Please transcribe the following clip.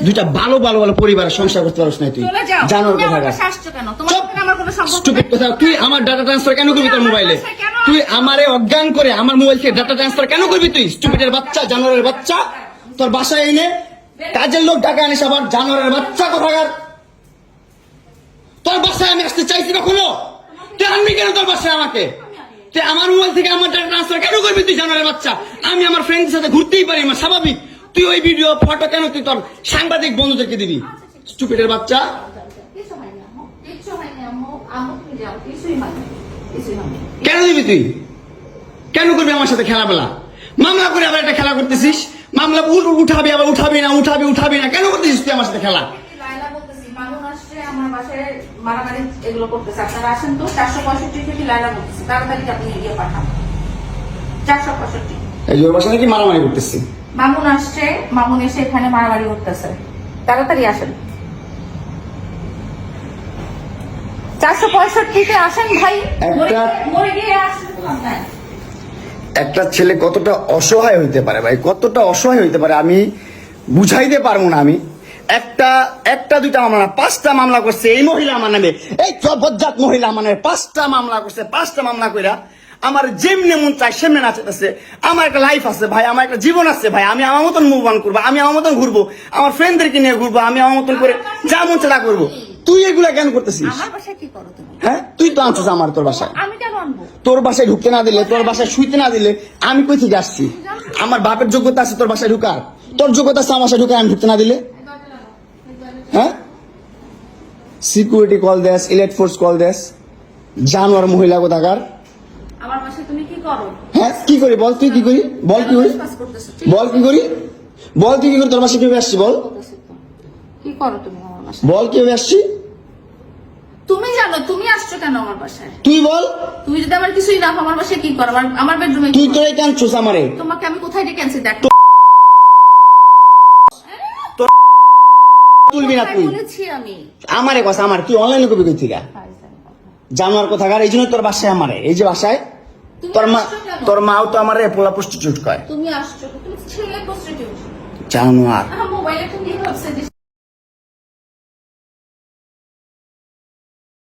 দুইটা ভালো ভালো ভালো পরিবারের সংসার করতে পারছ না তুই জানোর কথা তুই আমার ডাটা ট্রান্সফার কেন করবি তোর মোবাইলে তুই আমারে অজ্ঞান করে আমার মোবাইল থেকে ডাটা ট্রান্সফার কেন করবি তুই স্টুপিডের বাচ্চা জানোয়ারের বাচ্চা তোর বাসায় এনে কাজের লোক ডাকা আনিস আবার জানোয়ারের বাচ্চা কোথাকার তোর বাসায় আমি আসতে চাইছি কখনো তুই আনবি কেন তোর বাসায় আমাকে তুই আমার মোবাইল থেকে আমার ডাটা ট্রান্সফার কেন করবি তুই জানোয়ারের বাচ্চা আমি আমার ফ্রেন্ডের সাথে ঘুরতেই পারি আমার স্বাভাবিক তুই ওই ভিডিও ফটো কেন তুই তোর সাংবাদিক বন্ধুদেরকে দিবি স্টুপিডের বাচ্চা কেন দিবি তুই কেন করবি আমার সাথে খেলাবেলা মামলা করে আবার একটা খেলা করতেছিস মামলা উঠাবি আবার উঠাবি না কেন করতেছিস তুই আমার সাথে খেলা নাকি মারামারি করতেছি মামুন আসছে মামুন এসে এখানে মারামারি করতেছে তাড়াতাড়ি আসেন 465-তে আসেন ভাই একটা ছেলে কতটা অসহায় হইতে পারে ভাই কতটা অসহায় হইতে পারে আমি বুঝাইতে পারবো না আমি একটা দুইটা মামলা না 5টা মামলা করছে এই মহিলা আমার নামে এই বজ্জাত মহিলা আমার নামে 5টা মামলা করছে 5টা মামলা কইরা আমার যেমনি মন চাই সেমনি নাচতেছে আমার একটা লাইফ আছে ভাই আমার একটা জীবন আছে ভাই আমি আমার মতন মুভ অন করবো আমি আমার মতন ঘুরবো আমার ফ্রেন্ডদেরকে নিয়ে ঘুরবো আমি আমার মতন করে যা মন চা করবো তুই এগুলা কেন করতেছিস হ্যাঁ তুই তো আনছিস আমার তোর বাসায় তোর বাসায় ঢুকতে না দিলে তোর বাসায় শুইতে না দিলে আমি কই থেকে আসছি আমার বাপের যোগ্যতা আছে তোর বাসায় ঢুকার তোর যোগ্যতা আছে আমার বাসায় ঢুকার আমি ঢুকতে না দিলে হ্যাঁ সিকিউরিটি কল দেস ইলেট ফোর্স কল দেস জানোয়ার মহিলা কোথাকার আমার বাসায় তুমি কি করো হ্যাঁ কি করি বল তুই কি করি বল কি করি বল কি করি বল তুই কি করি তোর বাসায় কিভাবে আসছি বল কি করো তুমি আমার বাসায় বল কিভাবে আসছি তুমি জানো তুমি আসছো কেন আমার বাসায় তুই বল তুমি যদি আমার কিছুই না আমার বাসায় কি করো আমার বেডরুমে তুই তোরাই কাঁদছিস আমারে তোমাকে আমি কোথায় ডেকে আনছি দেখ তুলবি না তুই বলেছি আমি আমারে কথা আমার তুই অনলাইনে কবি কই থেকে জানোয়ার কোথাকার এই জন্য তোর বাসায় আমারে এই যে বাসায় তোর মাও তো আমারে পোলা প্রস্টিটিউট কয় তুমি আসছো তুমি ছেলে প্রস্টিটিউট জানোয়ার মোবাইলে তুমি ভাবছে